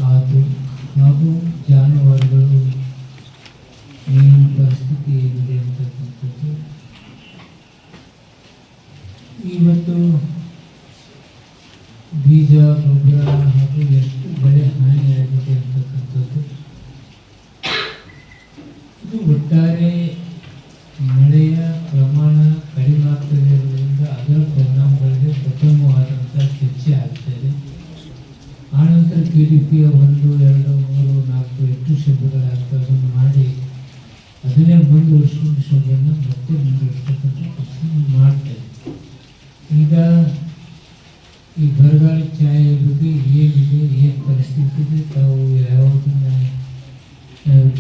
ಆಯಿತು ಹಾಗೂ ಜಾನುವಾರುಗಳು ಏನು ಪರಿಸ್ಥಿತಿ ಏನಿದೆ ಅಂತಕ್ಕಂಥದ್ದು ಇವತ್ತು ಬೀಜ ಗೊಬ್ಬರ ಹಾಗೂ ಎಷ್ಟು ಬೆಳೆ ಹಾನಿಯಾಗಿದೆ ಅಂತಕ್ಕಂಥದ್ದು ಇದು ಒಟ್ಟಾರೆ ಮಳೆಯ ಪ್ರಮಾಣ ಕಡಿಮೆ ಆಗ್ತದೆ ಇರೋದ್ರಿಂದ ಅದರ ಪರಿಣಾಮಗಳಿಗೆ ಪ್ರಥಮವಾದಂಥ ಚರ್ಚೆ ಆಗ್ತಾಯಿದೆ. ಆನಂತರ KDPಯ 1, 2, 3, 4 8 ಶಬ್ದಗಳಾಗ್ತದೆ ಮಾಡಿ ಅದನ್ನೇ ಮುಂದುವರಿಸುವ ಶಬ್ದವನ್ನು ಮತ್ತೆ ಮುಂದುವರಿಸ್ತಕ್ಕಂಥ ಕೆಲಸ ಮಾಡ್ತೇವೆ. ಈಗ ಈ ಬರಗಾಲ ಛಾಯೆ ಬಗ್ಗೆ ಏನಿದೆ, ಏನು ಪರಿಸ್ಥಿತಿ ಇದೆ, ತಾವು ಯಾವುದನ್ನು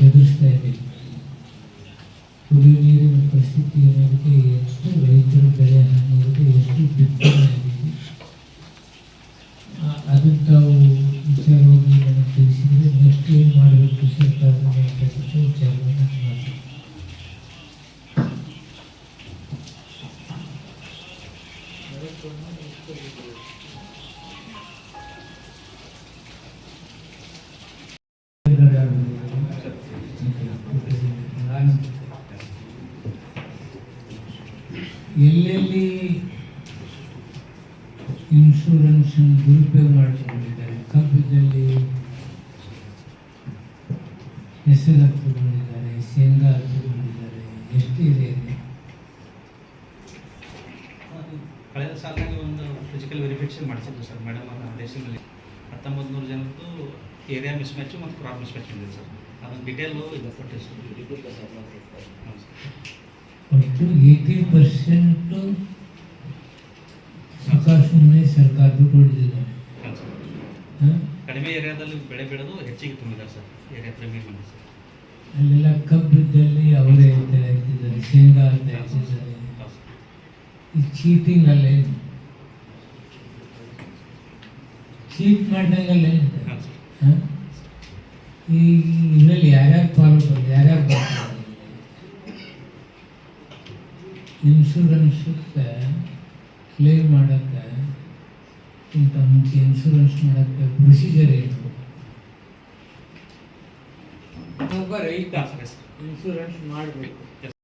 ಎದುರಿಸ್ತಾ ಇದ್ದೀವಿ, ಕುಡಿಯುವ ನೀರಿನ ಪರಿಸ್ಥಿತಿ ಏನಾಗಿದೆ, ಎಷ್ಟು ರೈತರ ಬೆಳೆ ಹಾನಿ ಇದೆ, ಎಷ್ಟು ಬಿತ್ತನೆ ಆಗಿದೆ, ಅದನ್ನು ತಾವು ವಿಚಾರವಾಗಿ ನನಗೆ ತಿಳಿಸಿದರೆ ನೆಕ್ಸ್ಟ್ ಏನು ಮಾಡಬೇಕು ಸರ್ಕಾರದಿಂದ ಅಂತಕ್ಕಂಥ ವಿಚಾರವನ್ನು ಮಾತಾಡ್ತೀವಿ. ಎಲ್ಲೆಲ್ಲಿ ಇನ್ಶೂರೆನ್ಸ್ ದುರುಪಯೋಗ ಮಾಡಿಕೊಂಡಿದ್ದಾರೆ, ಕಬ್ಬಿನಲ್ಲಿ ಹೆಸರು ಹತ್ತುಕೊಂಡಿದ್ದಾರೆ, ಶೇಂಗಾ ಹತ್ತುಕೊಂಡಿದ್ದಾರೆ, ಎಷ್ಟು ಇದೆ? ಕಳೆದ ಸಾಲಿನಲ್ಲಿ ಒಂದು ಫಿಸಿಕಲ್ ವೆರಿಫಿಕೇಶನ್ ಮಾಡಿಸಿದ್ದು ಸರ್ ಮೇಡಮ್ ಅವರ ಆದೇಶದಲ್ಲಿ 1900 ಜನದ್ದು ಏರಿಯಾ ಮಿಸ್ಮ್ಯಾಚು ಮತ್ತು ಕ್ರಾಪ್ ಮಿಸ್ಮ್ಯಾಚ್ ಇದೆ ಸರ್. ಅದನ್ನು ಡಿಟೇಲು ಇದು ಕೊಟ್ಟೆ ಸರ್. ಒಟ್ಟು 80% ಸುಮ್ಮನೆ ಸರ್ಕಾರದ್ದು ಕೊಟ್ಟಿದ್ದಾರೆ. ಕಡಿಮೆ ಏರಿಯಾದಲ್ಲಿ ಬೆಳೆ ಬೆಳೆದು ಹೆಚ್ಚಿಗೆ ತುಂಬಿದ್ದಾರೆ ಸರ್, ಏರಿಯಾ ಪ್ರೀಮಿಯಂ ಮಾಡಿ ಸರ್. ಅಲ್ಲೆಲ್ಲ ಕಬ್ಬಿದ್ದಲ್ಲಿ ಅವರೇ ಅಂತ ಹೇಳ್ತಿದ್ದಾರೆ, ಶೇಂಗಾ ಅಂತ ಹೇಳ್ತಿದ್ದಾರೆ. ಈ ಚೀಟಿಂಗ್ ಅಲ್ಲೇ ಚೀಟ್ ಮಾಡ್ದಂಗಲ್ಲೇ ಈ ಇದರಲ್ಲಿ ಯಾರ್ಯಾರು ಫಾಲೋ ಬರ್ತಾರೆ, ಯಾರ್ಯಾರು ಬರ್ತಾರೆ ಇನ್ಶೂರೆನ್ಸಕ್ಕೆ ಕ್ಲೇಮ್ ಮಾಡೋಕ್ಕೆ ಇಂಥ ಮುಂಚೆ ಇನ್ಶೂರೆನ್ಸ್ ಮಾಡೋಕ್ಕೆ ಪ್ರೊಸೀಜರ್ ಏನು? ಒಬ್ಬ ರೈತ ಇನ್ಶೂರೆನ್ಸ್ ಮಾಡಬೇಕು,